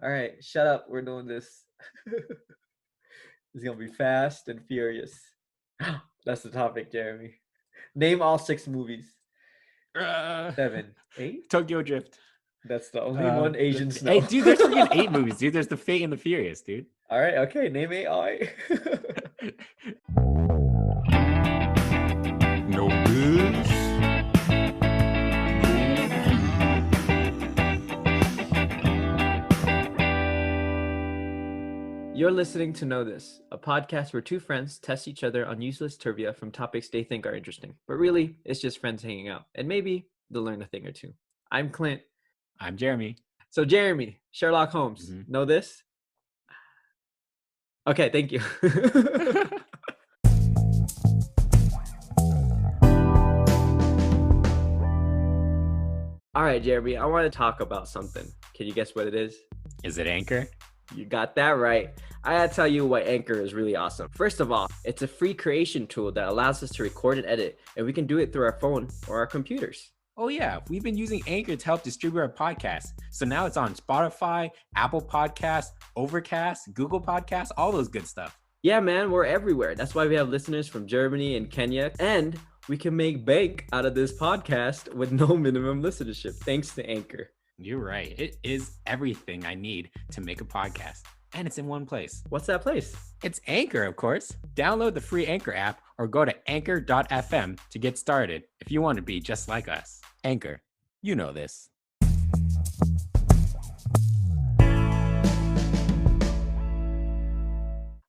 All right, shut up. We're doing this. It's gonna be fast and furious. That's the topic, Jeremy. Name all 6 movies. Uh, 7, 8. Tokyo Drift. That's the only one Asians know. Hey, dude, there's freaking 8 movies, dude. There's The Fate and the Furious, dude. All right, okay. Name 8. All right. No biz. You're listening to Know This, a podcast where two friends test each other on useless trivia from topics they think are interesting. But really, it's just friends hanging out, and maybe they'll learn a thing or two. I'm Clint. I'm Jeremy. So Jeremy, Sherlock Holmes, know this? Okay, thank you. All right, Jeremy, I want to talk about something. Can you guess what it is? Is it Anchor? You got that right. I gotta tell you why Anchor is really awesome. First of all, it's a free creation tool that allows us to record and edit, and we can do it through our phone or our computers. Oh yeah, we've been using Anchor to help distribute our podcast. So now it's on Spotify, Apple Podcasts, Overcast, Google Podcasts, all those good stuff. Yeah, man, we're everywhere. That's why we have listeners from Germany and Kenya, and we can make bank out of this podcast with no minimum listenership, thanks to Anchor. You're right. It is everything I need to make a podcast. And it's in one place. What's that place? It's Anchor, of course. Download the free Anchor app or go to anchor.fm to get started if you want to be just like us. Anchor, you know this.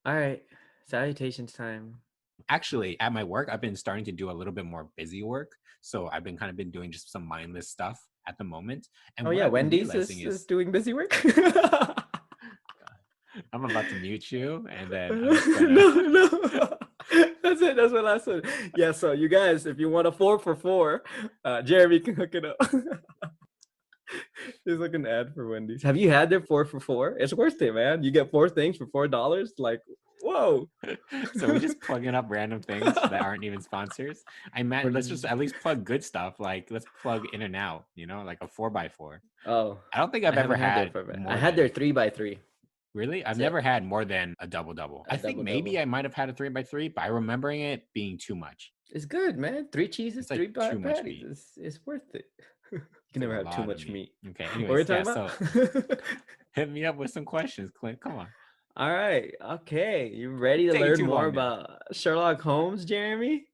All right, salutations time. Actually, at my work, I've been starting to do a little bit more busy work. So I've been doing just some mindless stuff at the moment. And oh yeah, Wendy's is doing busy work. I'm about to mute you, and then no. That's it. That's my last one. Yeah. So you guys, if you want a 4 for 4, Jeremy can hook it up. There's like an ad for Wendy's. Have you had their 4 for 4? It's worth it, man. You get 4 things for $4. Like, whoa. So we're just plugging up random things that aren't even sponsors. I meant let's just at least plug good stuff. Like let's plug In and Out. Like a 4x4. Oh, I don't think I've ever had. I had their 3x3. Really? I've never had more than a double-double. I think maybe I might have had a 3x3, but I remembering it being too much. It's good, man. 3 cheeses, like 3 patties. It's worth it. You can never have too much meat. Okay. Anyways, what are you talking about? So hit me up with some questions, Clint. Come on. All right. Okay. You ready to learn more about Sherlock Holmes, Jeremy?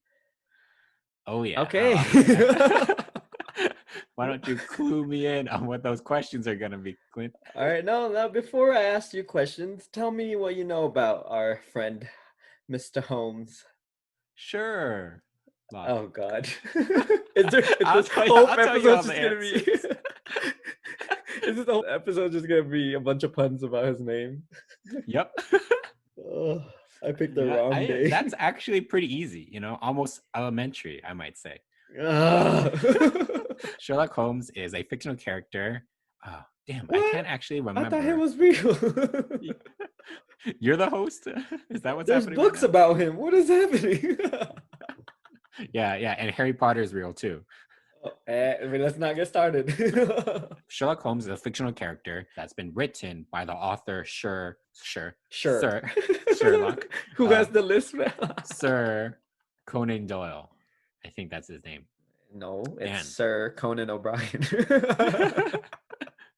Oh, yeah. Okay. Why don't you clue me in on what those questions are going to be, Clint? All right. Now, before I ask you questions, tell me what you know about our friend, Mr. Holmes. Sure. Oh, God. Is this whole episode just going to be... Is this whole episode just going to be a bunch of puns about his name? Yep. Oh, I picked the wrong day. That's actually pretty easy, almost elementary, I might say. Sherlock Holmes is a fictional character. Oh, damn, what? I can't actually remember. I thought it was real. You're the host? Is that what's happening? There's books about him. What is happening? Yeah, and Harry Potter is real too. Let's not get started. Sherlock Holmes is a fictional character that's been written by the author Sir Sherlock. Who has the list? Sir Conan Doyle. I think that's his name. No, it's Sir Conan O'Brien.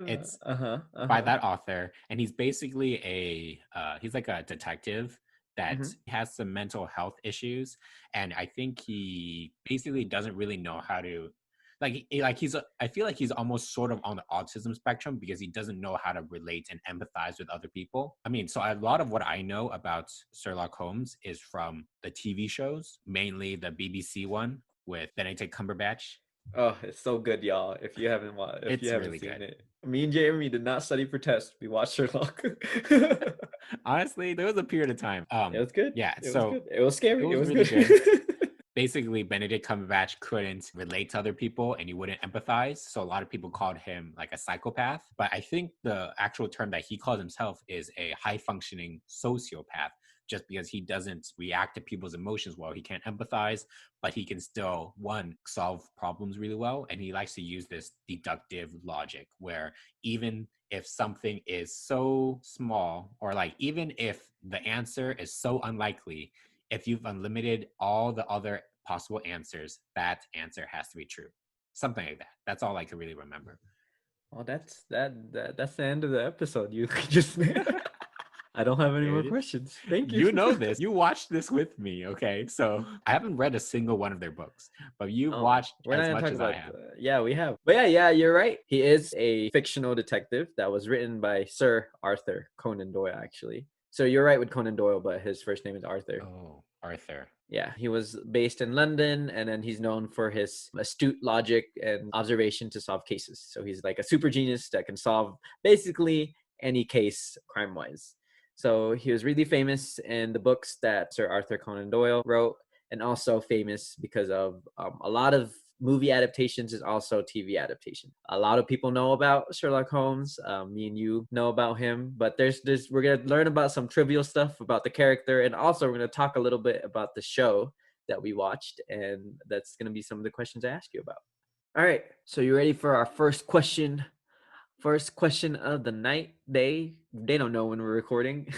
It's by that author, and he's basically he's like a detective that has some mental health issues, and I think he basically doesn't really know how to I feel like he's almost sort of on the autism spectrum because he doesn't know how to relate and empathize with other people. I mean, so a lot of what I know about Sherlock Holmes is from the TV shows, mainly the BBC one with Benedict Cumberbatch. Oh, it's so good, y'all. If you haven't watched, if you haven't seen it. Me and Jeremy did not study for tests. We watched Sherlock. Honestly, there was a period of time. It was good. Yeah, it was scary. It was really good. Basically, Benedict Cumberbatch couldn't relate to other people and he wouldn't empathize. So a lot of people called him like a psychopath. But I think the actual term that he calls himself is a high-functioning sociopath just because he doesn't react to people's emotions well. He can't empathize, but he can still, one, solve problems really well. And he likes to use this deductive logic where even if something is so small, or like even if the answer is so unlikely, if you've unlimited all the other possible answers, that answer has to be true. Something like that. That's all I can really remember. Well, that's the end of the episode. You just I don't have any more questions. Thank you. You know this. You watched this with me, okay? So I haven't read a single one of their books, but you've watched as much as I have. Yeah, we have. But yeah, you're right. He is a fictional detective that was written by Sir Arthur Conan Doyle, actually. So you're right with Conan Doyle, but his first name is Arthur. Oh, Arthur. Yeah, he was based in London, and then he's known for his astute logic and observation to solve cases. So he's like a super genius that can solve basically any case crime-wise. So he was really famous in the books that Sir Arthur Conan Doyle wrote, and also famous because of a lot of movie adaptations and also TV adaptation. A lot of people know about Sherlock Holmes. Me and you know about him, but we're gonna learn about some trivial stuff about the character, and also we're gonna talk a little bit about the show that we watched, and that's gonna be some of the questions I ask you about. All right, so you ready for our first question? First question of the night, day. They don't know when we're recording.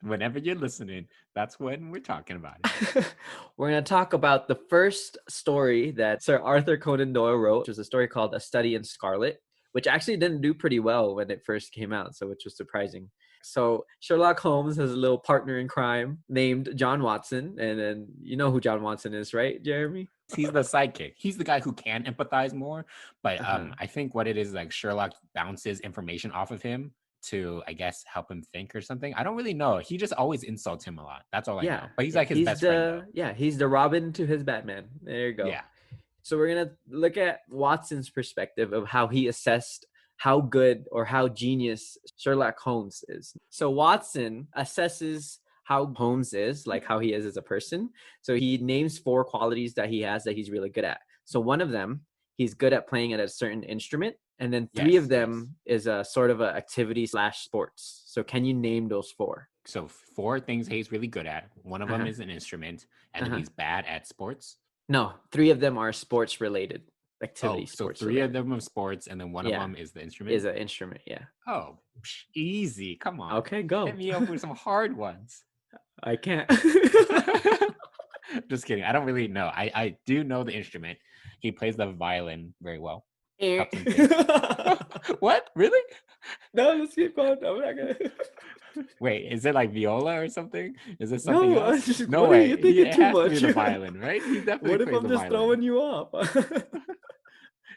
Whenever you're listening, that's when we're talking about it. We're going to talk about the first story that Sir Arthur Conan Doyle wrote, which was a story called A Study in Scarlet, which actually didn't do pretty well when it first came out, so which was surprising. So Sherlock Holmes has a little partner in crime named John Watson, and then you know who John Watson is, right, Jeremy? He's the sidekick. He's the guy who can empathize more, but I think what it is, like, Sherlock bounces information off of him to, I guess, help him think or something. I don't really know. He just always insults him a lot. That's all I know. But he's like his best friend, though. Yeah, he's the Robin to his Batman. There you go. Yeah. So we're going to look at Watson's perspective of how he assessed how good or how genius Sherlock Holmes is. So Watson assesses how Holmes is, like how he is as a person. So he names 4 qualities that he has that he's really good at. So one of them, he's good at playing at a certain instrument. And then 3 of them is a sort of a activity / sports. So can you name those 4? So 4 things he's really good at. One of them is an instrument, and then he's bad at sports. No, 3 of them are sports related activities. So 3 of them are sports, and then one of them is the instrument. Is an instrument, yeah. Oh, easy. Come on. Okay, go. Hit me up with some hard ones. I can't. Just kidding. I don't really know. I do know the instrument. He plays the violin very well. What? Really? No, let's keep going. I'm not gonna. Wait, is it like viola or something? Is it something else? No way. You're thinking too much. To be the violin, right? He definitely. What if I'm just throwing you off?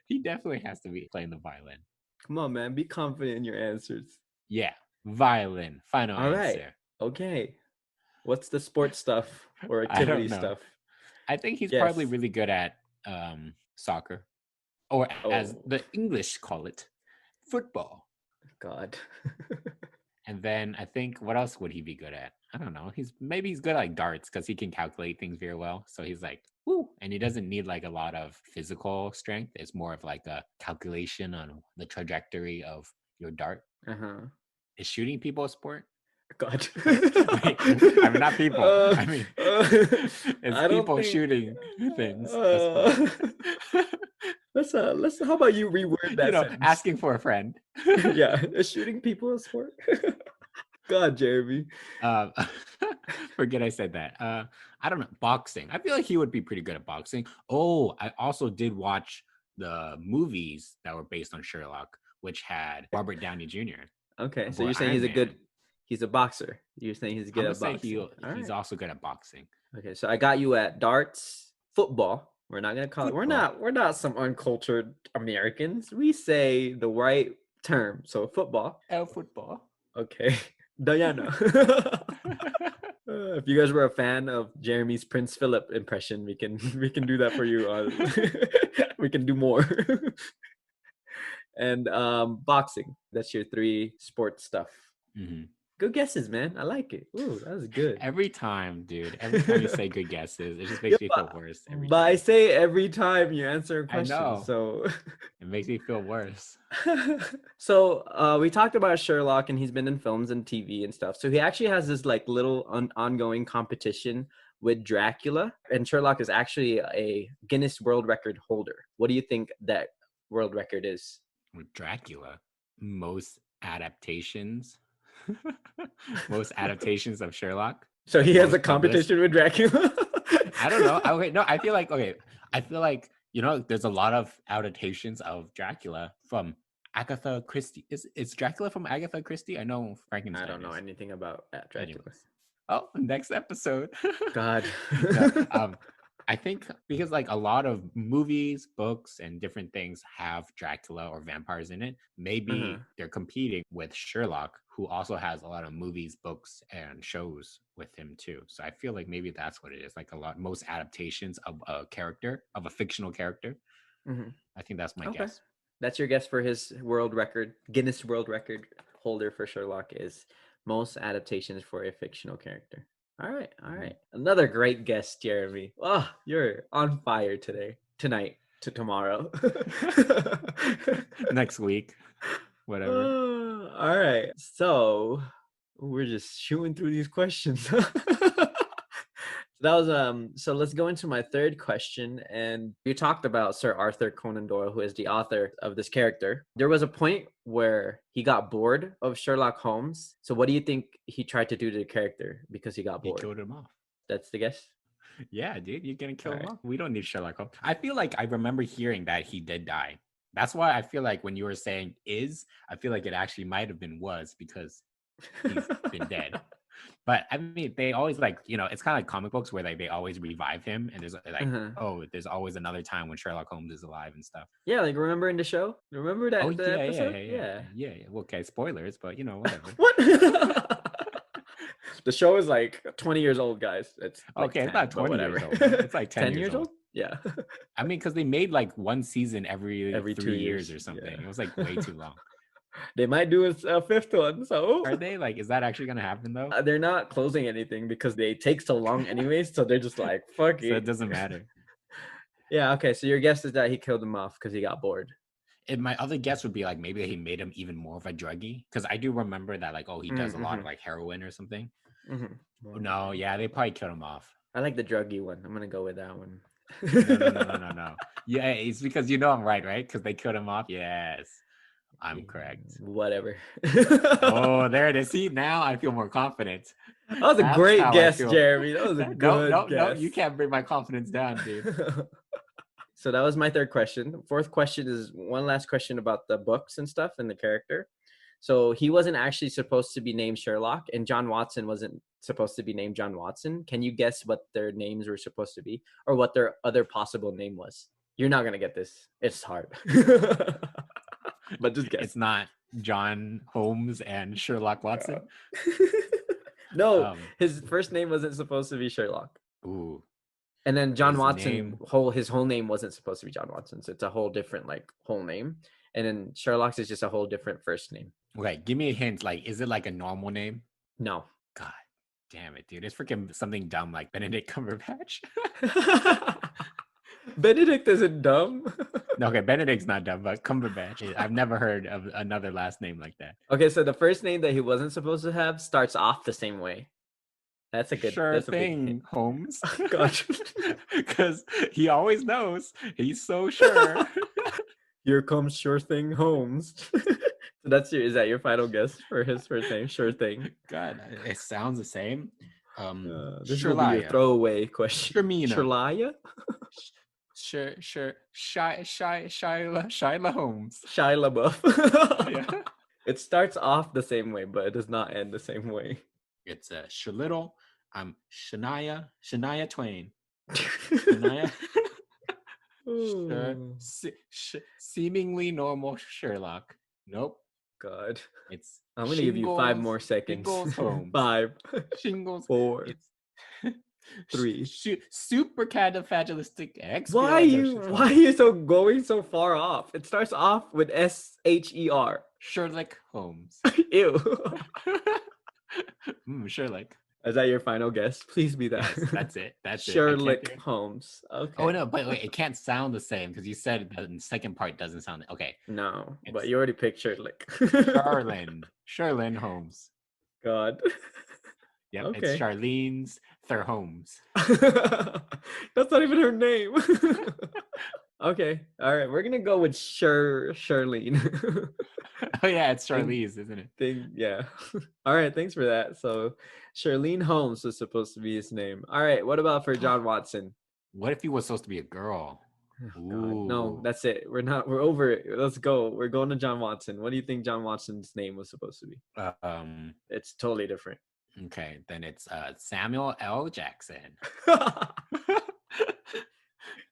He definitely has to be playing the violin. Come on, man. Be confident in your answers. Yeah, violin. Final answer. Right. Okay. What's the sports stuff or activity stuff? I think he's probably really good at soccer, or as the English call it, football. God. And then I think, what else would he be good at? I don't know. Maybe he's good at like darts because he can calculate things very well. So he's like, woo, and he doesn't need like a lot of physical strength. It's more of like a calculation on the trajectory of your dart. Is shooting people a sport? God. Wait, I mean, not people. I mean, it's people shooting things. Let's. How about you reword that? Sentence? Asking for a friend. Yeah, is shooting people a sport? God, Jeremy. Forget I said that. I don't know. Boxing. I feel like he would be pretty good at boxing. Oh, I also did watch the movies that were based on Sherlock, which had Robert Downey Jr. Okay, so you're saying he's a boxer. You're saying he's good at boxing. He's also good at boxing. Okay, so I got you at darts, football. We're not gonna call it. We're not some uncultured Americans. We say the right term. So football. Football. Okay, Diana. If you guys were a fan of Jeremy's Prince Philip impression, we can do that for you. We can do more. And boxing. That's your 3 sports stuff. Good guesses, man. I like it. Ooh, that was good. Every time, dude. Every time you say good guesses, it just Yeah, makes me feel worse every but I time. say every time you answer a I question, know. so. It makes me feel worse. So we talked about Sherlock, and he's been in films and TV and stuff. So he actually has this like little ongoing competition with Dracula, and Sherlock is actually a Guinness World Record holder. What do you think that world record is? With Dracula, most adaptations, most adaptations of Sherlock, So he has a most published. competition with Dracula. I don't know. Okay, no, I feel like there's a lot of adaptations of Dracula from Agatha Christie. Is Dracula from Agatha Christie? I know Frankenstein. I don't know is. anything about Dracula. Anyways. Oh, next episode. God. No, I think because like a lot of movies, books, and different things have Dracula or vampires in it, maybe they're competing with Sherlock, who also has a lot of movies, books, and shows with him too. So I feel like maybe that's what it is. Like most adaptations of a character, of a fictional character. I think that's my guess. That's your guess for his world record, Guinness World Record holder for Sherlock is most adaptations for a fictional character. All right. Another great guest, Jeremy. Oh, you're on fire tonight, to tomorrow. Next week, whatever. All right. So we're just shooting through these questions. That was so let's go into my third question. And you talked about Sir Arthur Conan Doyle, who is the author of this character. There was a point where he got bored of Sherlock Holmes. So what do you think he tried to do to the character because he got bored? He killed him off. That's the guess? Yeah, dude, you're gonna kill him off. We don't need Sherlock Holmes. I feel like I remember hearing that he did die. That's why I feel like when you were saying I feel like it actually might have been was because he's been dead. But I mean, they always it's kind of like comic books where they always revive him, and there's like, there's always another time when Sherlock Holmes is alive and stuff. Yeah, like remember in the show? Remember that episode? Yeah. Well, okay, spoilers, but whatever. What? The show is like 20 years old, guys. It's like okay, 10, it's not 20 years old. It's like 10 years old. Yeah. I mean, because they made like one season every 3 years or something. Yeah. It was like way too long. They might do a fifth one. So are they like? Is that actually gonna happen though? They're not closing anything because they take so long anyways. So they're just like, fuck it. So it doesn't matter. Yeah. Okay. So your guess is that he killed him off because he got bored. And my other guess would be like maybe he made him even more of a druggie, because I do remember that like he does a lot of like heroin or something. No, yeah, they probably killed him off. I like the druggie one. I'm gonna go with that one. No. Yeah, it's because I'm right? Because they killed him off. Yes. I'm correct. Whatever. Oh, there it is. See, now I feel more confident. That was a great guess, Jeremy. That was a good guess. No, you can't bring my confidence down, dude. So that was my third question. Fourth question is one last question about the books and stuff and the character. So he wasn't actually supposed to be named Sherlock, and John Watson wasn't supposed to be named John Watson. Can you guess what their names were supposed to be, or what their other possible name was? You're not gonna get this. It's hard. But just guess. It's not John Holmes and Sherlock Watson. No, his first name wasn't supposed to be Sherlock. Ooh. And then John Watson, his whole name wasn't supposed to be John Watson. So it's a whole different like whole name. And then Sherlock's is just a whole different first name. Okay, give me a hint. Like, is it like a normal name? No. God damn it, dude. It's freaking something dumb like Benedict Cumberbatch. Benedict isn't dumb. No, okay, Benedict's not dumb, but Cumberbatch. I've never heard of another last name like that. Okay, so the first name that he wasn't supposed to have starts off the same way. That's a good. Sure thing, Holmes. Gosh, because he always knows. He's so sure. Here comes Sure Thing Holmes. So is that your final guess for his first name? Sure Thing. God, it sounds the same. This will be your throwaway question. Sherlaya. Sure. Shyla Holmes. Shia LaBeouf. Yeah. It starts off the same way, but it does not end the same way. It's Sherlittle. I'm Shania Twain. Shania. Seemingly normal Sherlock. Nope. God. I'm gonna give you 5 more seconds. Shingles Holmes. 5. Shingles. 4. 3. Supercalifragilistic X. Why are you going so far off? It starts off with SHER. Sherlock Holmes. Ew. Sherlock. Is that your final guess? Please be that. Yes, that's it. That's it. Sherlock Holmes. Okay. Oh no, but wait, it can't sound the same because you said the second part doesn't sound okay. No, It's but you already picked Sherlock. Charlene Holmes. God. Yep, Okay. it's Charlene's Holmes. That's not even her name. Okay. All right. We're gonna go with Charlene. Oh yeah, it's Charlize, isn't it? Yeah. All right. Thanks for that. So Charlene Holmes was supposed to be his name. All right. What about for John Watson? What if he was supposed to be a girl? God, no, that's it. We're over it. Let's go. We're going to John Watson. What do you think John Watson's name was supposed to be? It's totally different. Okay, then it's Samuel L. Jackson.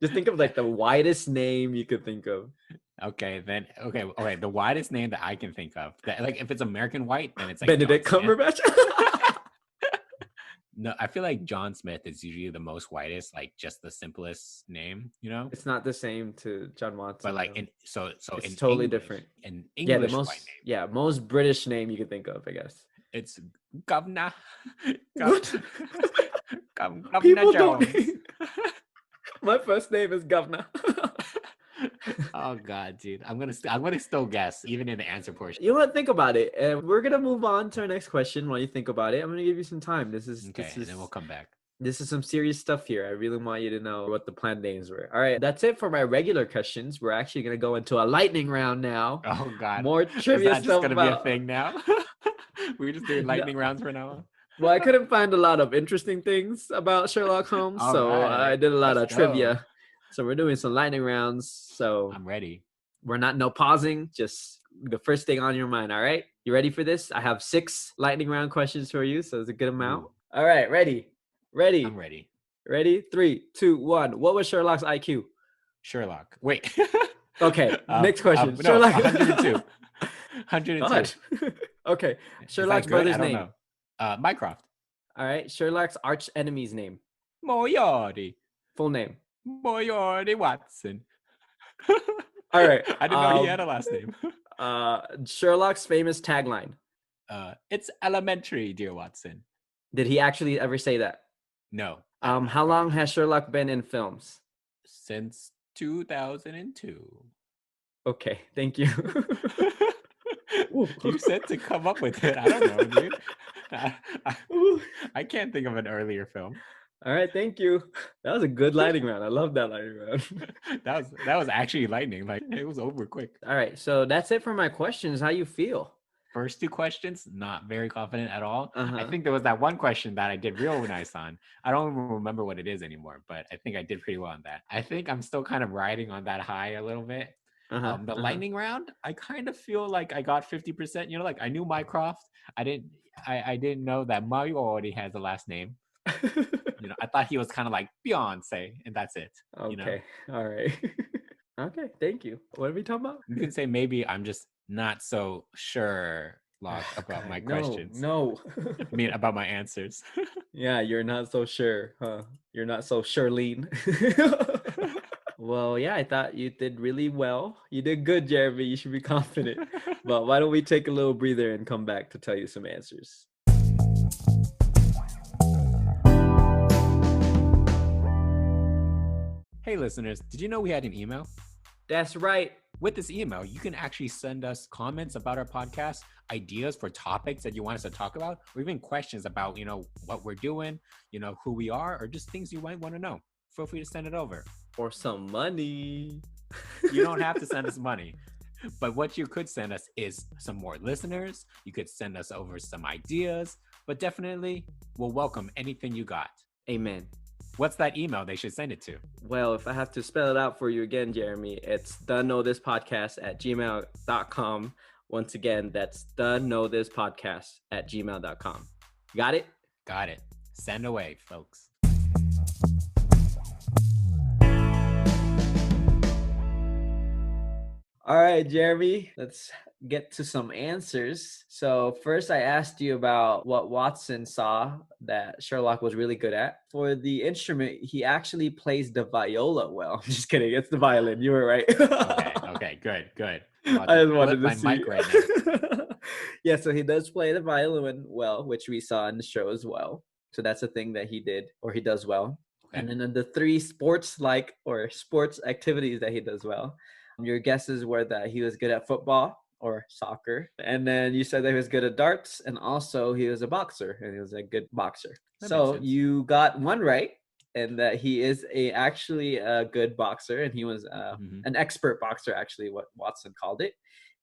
Just think of like the widest name you could think of. Okay, the widest name that I can think of. That, like if it's American white, then it's like Benedict Cumberbatch. No, I feel like John Smith is usually the most whitest, like just the simplest name, you know? It's not the same to John Watson. But like it's in totally English, different. In English, the most white name. Yeah, most British name you could think of, I guess. It's Governor. Governor People Jones. My first name is Governor. Oh God, dude! I'm gonna still guess even in the answer portion. You want to think about it, and we're gonna move on to our next question. While you think about it, I'm gonna give you some time. And then we'll come back. This is some serious stuff here. I really want you to know what the planned names were. All right, that's it for my regular questions. We're actually gonna go into a lightning round now. Oh God, more trivia is that stuff. Just gonna be a thing now. We're just doing lightning rounds for now on. Well, I couldn't find a lot of interesting things about Sherlock Holmes, so right. I did a lot of trivia. So we're doing some lightning rounds. So I'm ready. We're no pausing, just the first thing on your mind. All right, you ready for this? I have 6 lightning round questions for you, so it's a good amount. Ooh. All right, ready? I'm ready. Ready? 3, 2, 1. What was Sherlock's IQ? Sherlock. Wait. Okay. Next question. Sherlock. 102. 102. Okay. Sherlock's brother's name. Know. Mycroft. All right. Sherlock's arch enemy's name. Moriarty. Full name. Moriarty Watson. All right. I didn't know he had a last name. Sherlock's famous tagline. It's elementary, dear Watson. Did he actually ever say that? No. How long has Sherlock been in films? Since 2002. Okay, thank you. You said to come up with it. I don't know, dude. I can't think of an earlier film. All right, thank you. That was a good lightning round. I love that lightning round. that was actually lightning. Like it was over quick. All right, so that's it for my questions. How you feel? First 2 questions, not very confident at all. I think there was that one question that I did real nice on. I don't even remember what it is anymore, but I think I did pretty well on that. I think I'm still kind of riding on that high a little bit. The lightning round, I kind of feel like I got 50%. You know, like I knew Mycroft. I didn't know that Mario already has a last name. You know, I thought he was kind of like Beyonce, and that's it. Okay, you know? All right. Okay, thank you. What are we talking about? You can say maybe I'm just not so sure about my questions. No. I mean, about my answers. Yeah, you're not so sure, huh? You're not so Charlene. Well, yeah, I thought you did really well. You did good, Jeremy. You should be confident. But why don't we take a little breather and come back to tell you some answers. Hey listeners, did you know we had an email? That's right. With this email, you can actually send us comments about our podcast, ideas for topics that you want us to talk about, or even questions about, you know, what we're doing, you know, who we are, or just things you might want to know. Feel free to send it over. Or some money. You don't have to send us money. But what you could send us is some more listeners. You could send us over some ideas, but definitely we'll welcome anything you got. Amen. What's that email they should send it to? Well, if I have to spell it out for you again, Jeremy, it's theknowthispodcast@gmail.com. Once again, that's theknowthispodcast@gmail.com. Got it? Got it. Send away, folks. All right, Jeremy, let's get to some answers. So first I asked you about what Watson saw that Sherlock was really good at. For the instrument, he actually plays the viola well. I'm just kidding. It's the violin. You were right. Okay, good. I just wanted to see. My mic right now. Yeah, so he does play the violin well, which we saw in the show as well. So that's a thing that he did or he does well. Okay. And then the three sports activities that he does well. Your guesses were that he was good at football or soccer. And then you said that he was good at darts and also he was a boxer and he was a good boxer. That makes So sense. you got one right, and that he is actually a good boxer, and he was an expert boxer, actually, what Watson called it.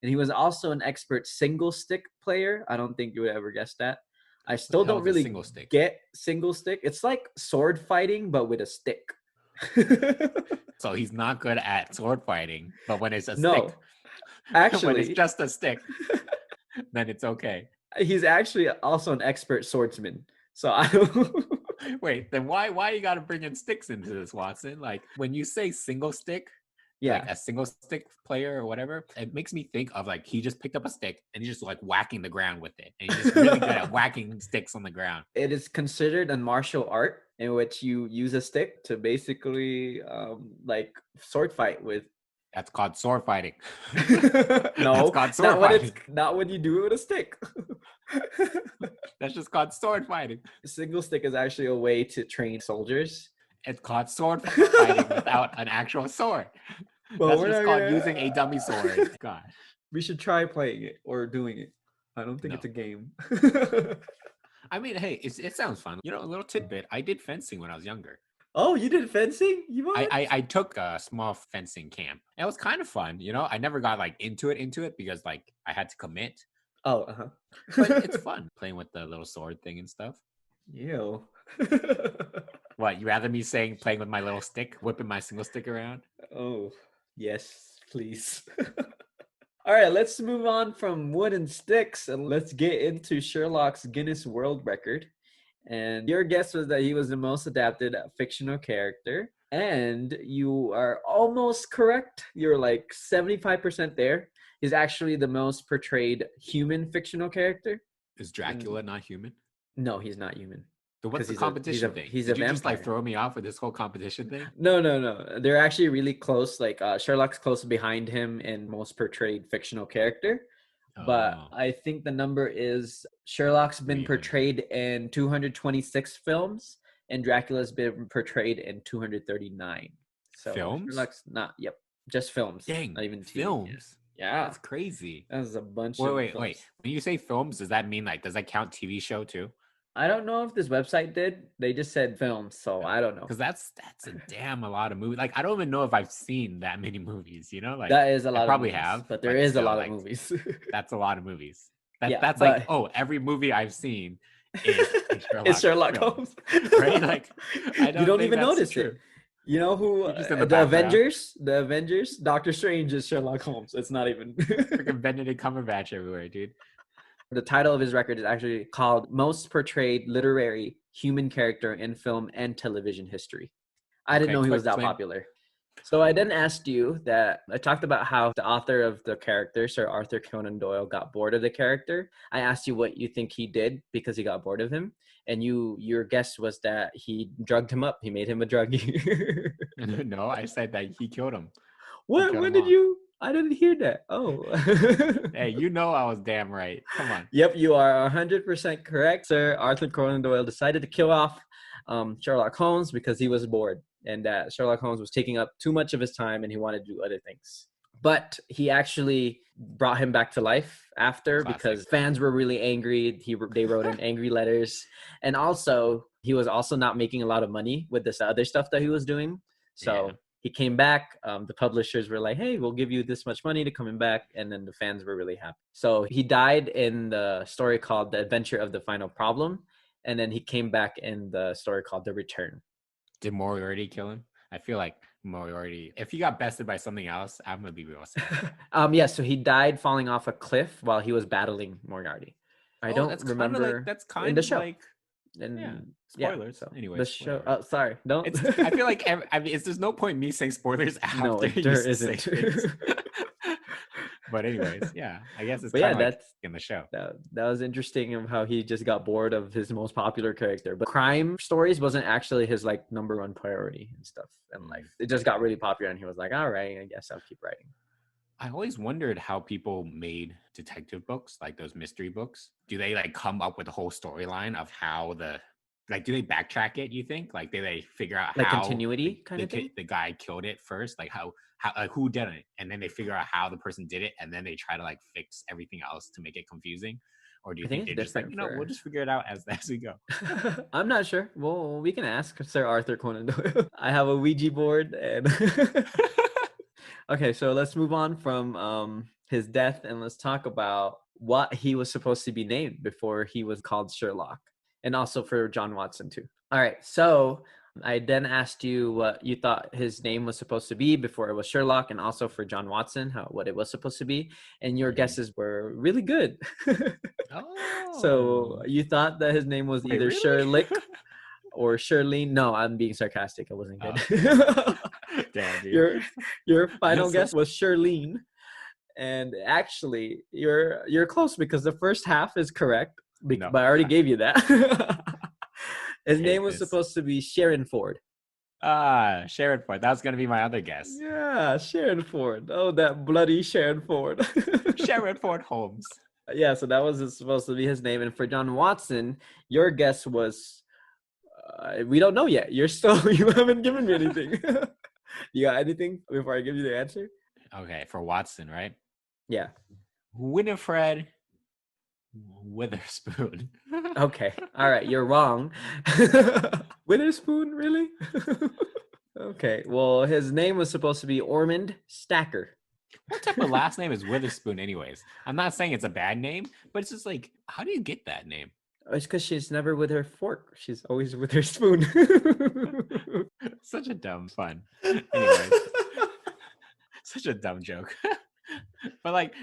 And he was also an expert single stick player. I don't think you would ever guess that. I still don't really get single stick. It's like sword fighting, but with a stick. So he's not good at sword fighting, but when it's a No, stick, actually, when it's just a stick, then it's okay. He's actually also an expert swordsman. So I don't. Wait, then why you got to bring in sticks into this, Watson? Like when you say single stick, like a single stick player or whatever, it makes me think of like he just picked up a stick and he's just like whacking the ground with it, and he's just really good at whacking sticks on the ground. It is considered a martial art in which you use a stick to basically like sword fight with. That's called sword fighting. No, that's called sword fighting. Not when you do it with a stick. That's just called sword fighting. Single stick is actually a way to train soldiers. It's called sword fighting without an actual sword. Well, that's just called using a dummy sword. God. We should try playing it or doing it. I don't think it's a game. I mean, hey, it sounds fun. You know, a little tidbit. I did fencing when I was younger. Oh, you did fencing? I took a small fencing camp. It was kind of fun, you know. I never got like into it because like I had to commit. Oh, But it's fun playing with the little sword thing and stuff. Ew. What, you rather me saying playing with my little stick, whipping my single stick around? Oh, yes, please. All right, let's move on from wood and sticks and let's get into Sherlock's Guinness World Record. And your guess was that he was the most adapted fictional character. And you are almost correct. You're like 75% there. He's actually the most portrayed human fictional character. Is Dracula not human? No, he's not human. So what's the competition thing? Did you just like throw me off with this whole competition thing? No. They're actually really close. Like Sherlock's close behind him in most portrayed fictional character. But I think the number is Sherlock's been portrayed in 226 films and Dracula's been portrayed in 239. So films? Sherlock's not, just films. Dang, not even TV. films. Yeah. That's crazy. That's a bunch of films. Wait. When you say films, does that mean like, does that count TV show too? I don't know if this website did. They just said films, so I don't know. Because that's a lot of movies. Like I don't even know if I've seen that many movies. You know, like that is a lot. I probably of movies, have, but there is a lot of movies. That's a lot of movies. That's like every movie I've seen is Sherlock Holmes, right? Like you don't even notice it. You know who? The Avengers. Doctor Strange is Sherlock Holmes. It's not even freaking Benedict Cumberbatch everywhere, dude. The title of his record is actually called Most Portrayed Literary Human Character in Film and Television History. I didn't know he was that popular. So I then asked you that I talked about how the author of the character, Sir Arthur Conan Doyle, got bored of the character. I asked you what you think he did because he got bored of him. And your guess was that he drugged him up. He made him a druggie. No, I said that he killed him. What? When did you? I didn't hear that. Oh. Hey, you know I was damn right. Come on. Yep, you are 100% correct, Sir. Arthur Conan Doyle decided to kill off Sherlock Holmes because he was bored and that Sherlock Holmes was taking up too much of his time and he wanted to do other things. But he actually brought him back to life after because fans were really angry. They wrote in angry letters. And also, he was also not making a lot of money with this other stuff that he was doing. So he came back. The publishers were like, hey, we'll give you this much money to coming back. And then the fans were really happy. So he died in the story called The Adventure of the Final Problem. And then he came back in the story called The Return. Did Moriarty kill him? I feel like Moriarty, if he got bested by something else, I'm going to be real sad. So he died falling off a cliff while he was battling Moriarty. I don't remember. That's kind in the of show. Like... spoilers. So anyway, the show. Oh, sorry. Don't. I feel like there's no point me saying spoilers after. No, there isn't. But anyways, I guess it's that's in the show. That was interesting of how he just got bored of his most popular character. But crime stories wasn't actually his like number one priority and stuff in life. It just got really popular, and he was like, "All right, I guess I'll keep writing." I always wondered how people made detective books, like those mystery books. Do they like come up with a whole storyline of how do they backtrack it, you think? Like, do they figure out Like how continuity kind of thing? the guy killed it first? Like, how who did it? And then they figure out how the person did it, and then they try to like fix everything else to make it confusing? Or do you I think think they're it's just like, different we'll for. just figure it out as we go? I'm not sure. Well, we can ask Sir Arthur Conan Doyle. I have a Ouija board and okay, so let's move on from his death and let's talk about what he was supposed to be named before he was called Sherlock, and also for John Watson too. All right, so I then asked you what you thought his name was supposed to be before it was Sherlock, and also for John Watson, what it was supposed to be, and your guesses were really good. So Oh, you thought that his name was wait, either really? Sherlock or Shirlene. No, I'm being sarcastic. It wasn't Oh, good. damn. Damn, dude. Your final That's so guess was Shirlene, and actually you're close because the first half is correct. no. But I already gave you that. I His name hate was this. supposed to be Sharon Ford. Sharon Ford. That was gonna be my other guess. Yeah, Sharon Ford. Oh, that bloody Sharon Ford. Sharon Ford Holmes. Yeah, so that was supposed to be his name. And for John Watson, your guess was we don't know yet. You're still you haven't given me anything. You got anything before I give you the answer? Okay, for Watson, right? Yeah. Winifred Witherspoon. Okay. All right. You're wrong. Witherspoon, really? Okay. Well, his name was supposed to be Ormond Stacker. What type of last name is Witherspoon, anyways? I'm not saying it's a bad name, but it's just like, how do you get that name? It's because she's never with her fork. She's always with her spoon. Such a dumb fun. Anyways, such a dumb joke. But like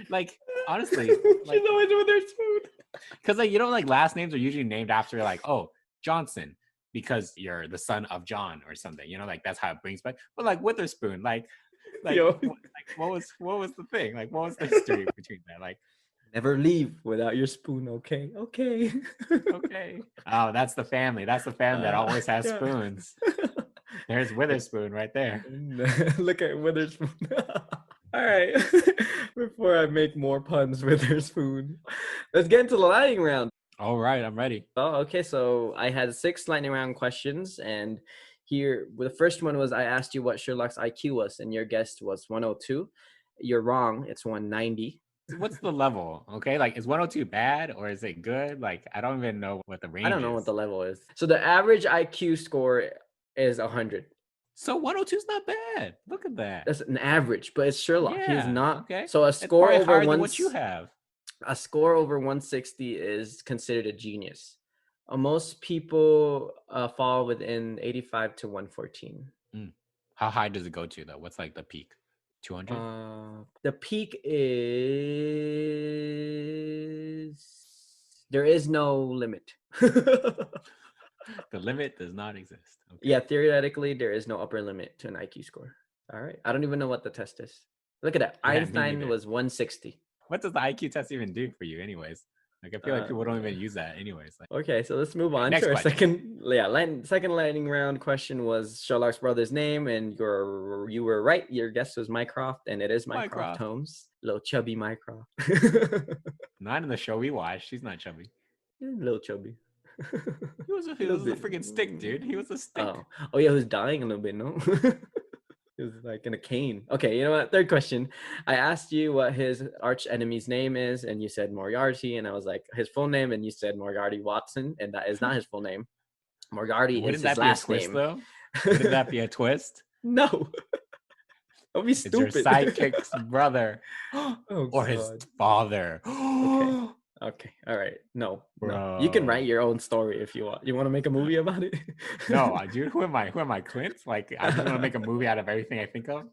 honestly, like She's always with her spoon. because like like last names are usually named after like, oh, Johnson, because you're the son of John or something, like that's how it brings back. But like Witherspoon, Yo. what was the thing? Like what was the history between that? Like, Never leave without your spoon, okay? Okay. okay. Oh, that's the family. That's the family that always has Yeah. spoons. There's Witherspoon right there. Look at Witherspoon. All right. Before I make more puns with her spoon, let's get into the lightning round. All right, I'm ready. Oh, okay. So I had 6 lightning round questions, and here the first one was I asked you what Sherlock's IQ was, and your guess was 102. You're wrong. It's 190. What's the level? Okay, like is 102 bad or is it good? Like I don't even know what the I don't range know is. what the level is. So the average IQ score is 100. So 102 is not bad. Look at that. That's an average, but it's Sherlock. He is Yeah. not. Okay. So a It's score probably over higher than what you have. a score over 160 is considered a genius. Most people fall within 85 to 114. How high does it go to though? What's like the peak? 200? The peak is there is no limit. The limit does not exist. Okay. Yeah, theoretically, there is no upper limit to an IQ score. All right. I don't even know what the test is. Look at that. Yeah, me Einstein neither. was 160. What does the IQ test even do for you, anyways? Like I feel like people don't even use that, anyways. Like, Okay, so let's move on next to our question. second lightning round question was Sherlock's brother's name, and you were right. Your guess was Mycroft, and it is Mycroft Holmes. Little chubby Mycroft. Not in the show we watched. She's not chubby. Little chubby. He was a freaking stick, dude. He was a stick. Oh yeah, who's dying a little bit, no? He was like in a cane. Okay, you know what? Third question. I asked you what his arch enemy's name is, and you said Moriarty, and I was like, his full name, and you said Moriarty Watson, and that is not his full name. Moriarty is his last name. Though? Wouldn't that be a twist? No. Don't be stupid. It's your sidekick's brother. Or his father. Okay. Okay. All right. No. You can write your own story if you want. You want to make a movie about it? No, dude. Who am I? Clint? Like, I just want to make a movie out of everything I think of.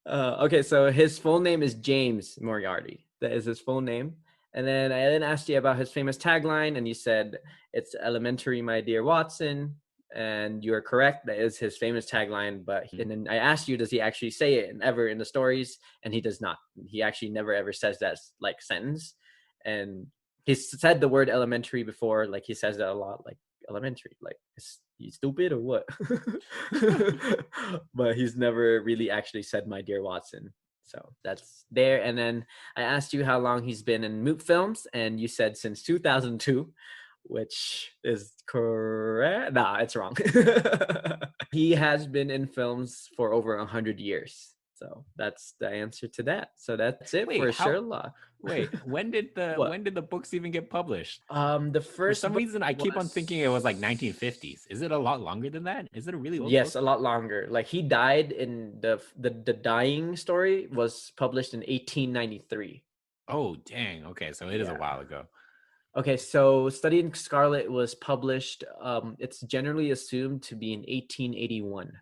Okay. So his full name is James Moriarty. That is his full name. And then I then asked you about his famous tagline, and you said it's elementary, my dear Watson. And you are correct. That is his famous tagline. And then I asked you, does he actually say it ever in the stories? And he does not. He actually never ever says that like sentence. And he's said the word elementary before, like he says that a lot, like elementary, like is you stupid or what? But he's never really actually said my dear Watson. So that's there. And then I asked you how long he's been in Moot films, and you said since 2002, which is correct. Nah, it's wrong. He has been in films for over 100 years. So that's the answer to that. So that's it for Sherlock. When did the books even get published? The For first some book reason, I keep on thinking it was like 1950s. Is it a lot longer than that? Is it a really old Yes, book? a lot longer. Like he died in the dying story was published in 1893. Oh, dang. Okay, so it is a while ago. Okay, so Studying Scarlet was published. It's generally assumed to be in 1881.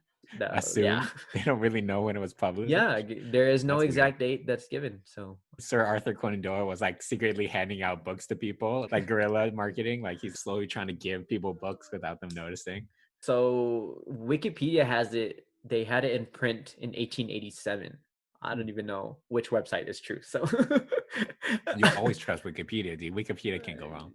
Assumed? They don't really know when it was published? Yeah, there is no That's exact weird. date that's given. So Sir Arthur Conan Doyle was like secretly handing out books to people, like guerrilla marketing. Like he's slowly trying to give people books without them noticing. So Wikipedia has it. They had it in print in 1887. I don't even know which website is true. So You always trust Wikipedia, dude. Wikipedia can't go wrong.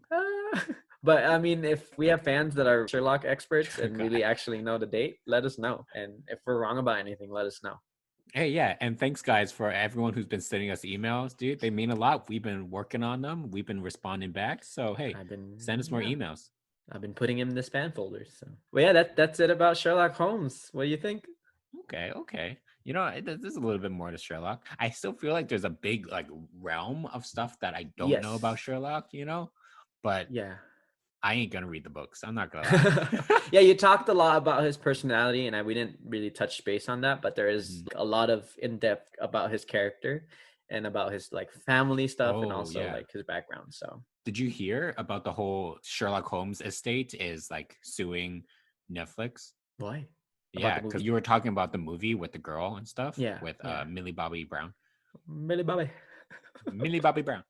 But I mean, if we have fans that are Sherlock experts and God. really actually know the date, let us know. And if we're wrong about anything, let us know. Hey, yeah. And thanks, guys, for everyone who's been sending us emails, dude. They mean a lot. We've been working on them. We've been responding back. So, hey, send us more emails. I've been putting him in the spam folder. So, well, yeah, that's it about Sherlock Holmes. What do you think? Okay. You know, there's a little bit more to Sherlock. I still feel like there's a big like realm of stuff that I don't know about Sherlock, you know? But yeah, I ain't gonna read the books. I'm not gonna lie. Yeah, you talked a lot about his personality, and we didn't really touch base on that, but there is a lot of in-depth about his character and about his like family stuff and also like his background. So did you hear about the whole Sherlock Holmes estate is like suing Netflix? Why? Yeah, because you were talking about the movie with the girl and stuff. Yeah, with Millie Bobby Brown. Millie Bobby. Millie Bobby Brown.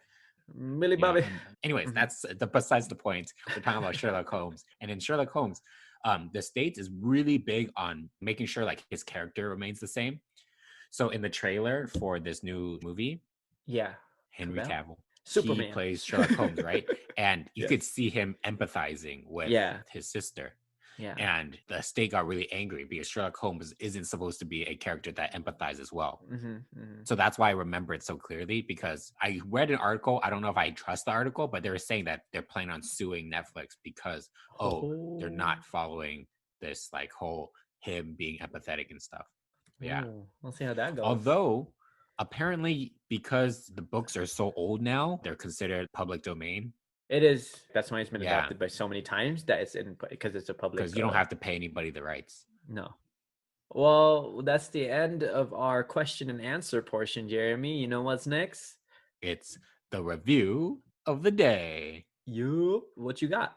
Millie Bobby. Anyways, that's besides the point. We're talking about Sherlock Holmes, and in Sherlock Holmes, the state is really big on making sure like his character remains the same. So in the trailer for this new movie, Henry Cavill, Superman, he plays Sherlock Holmes, right? And you could see him empathizing with his sister. Yeah. And the state got really angry because Sherlock Holmes isn't supposed to be a character that empathizes well. So that's why I remember it so clearly, because I read an article. I don't know if I trust the article, but they were saying that they're planning on suing Netflix because, they're not following this like whole him being empathetic and stuff. Yeah. We'll see how that goes. Although apparently because the books are so old now, they're considered public domain. It is. That's why it's been adopted by so many times that it's in because it's a public. Because you don't have to pay anybody the rights. No. Well, that's the end of our question and answer portion, Jeremy. You know what's next? It's the review of the day. What you got?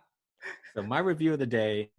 So my review of the day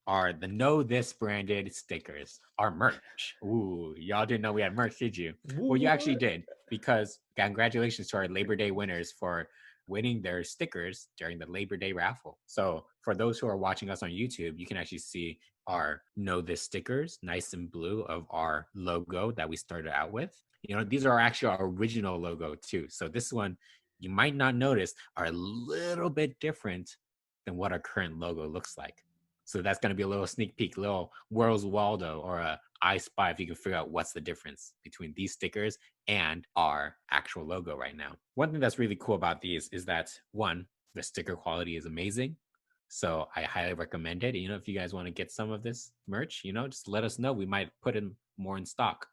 are the Know This branded stickers, our merch. Ooh, y'all didn't know we had merch, did you? Well, you actually did, because congratulations to our Labor Day winners for winning their stickers during the Labor Day raffle. So for those who are watching us on YouTube, you can actually see our Know This stickers, nice and blue, of our logo that we started out with. You know, these are actually our original logo too. So this one, you might not notice, are a little bit different than what our current logo looks like. So that's going to be a little sneak peek, little Where's Waldo or a I Spy, if you can figure out what's the difference between these stickers and our actual logo right now. One thing that's really cool about these is that, one, the sticker quality is amazing. So I highly recommend it. You know, if you guys want to get some of this merch, you know, just let us know. We might put in more in stock.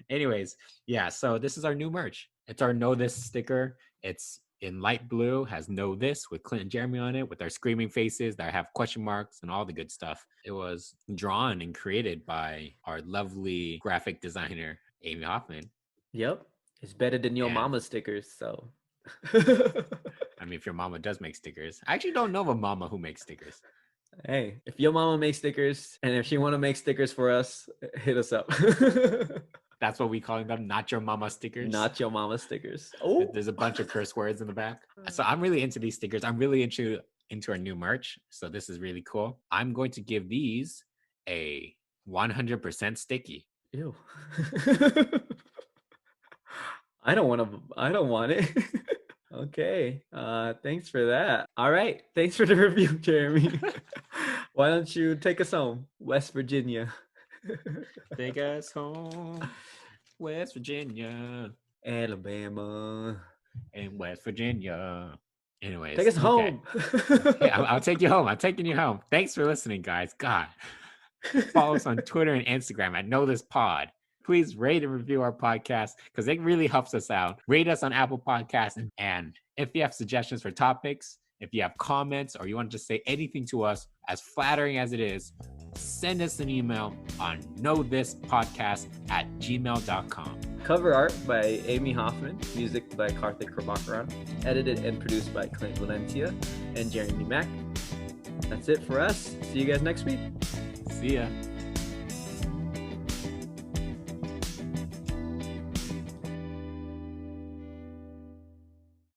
Anyways, yeah, so this is our new merch. It's our Know This sticker. It's in light blue, has Know This with Clint and Jeremy on it, with our screaming faces that have question marks and all the good stuff. It was drawn and created by our lovely graphic designer, Amy Hoffman. Yep. It's better than your mama stickers, so. I mean, if your mama does make stickers. I actually don't know of a mama who makes stickers. Hey, if your mama makes stickers, and if she want to make stickers for us, hit us up. That's what we calling them, not your mama stickers. Not your mama stickers. Oh, there's a bunch of curse words in the back. So I'm really into these stickers. I'm really into our new merch. So this is really cool. I'm going to give these a 100% sticky. Ew. I don't want it. Okay. Thanks for that. All right. Thanks for the review, Jeremy. Why don't you take us home, West Virginia? Take us home, West Virginia. Alabama. In West Virginia. Anyways, Take us home. Okay, I'll take you home. I'm taking you home. Thanks for listening, guys. God. Follow us on Twitter and Instagram at Know This Pod. Please rate and review our podcast because it really helps us out. Rate us on Apple Podcasts. And if you have suggestions for topics, if you have comments, or you want to just say anything to us, as flattering as it is, send us an email on knowthispodcast@gmail.com. Cover art by Amy Hoffman, music by Karthik Prabhakaran, edited and produced by Clint Valencia and Jeremy Mack. That's it for us. See you guys next week. See ya.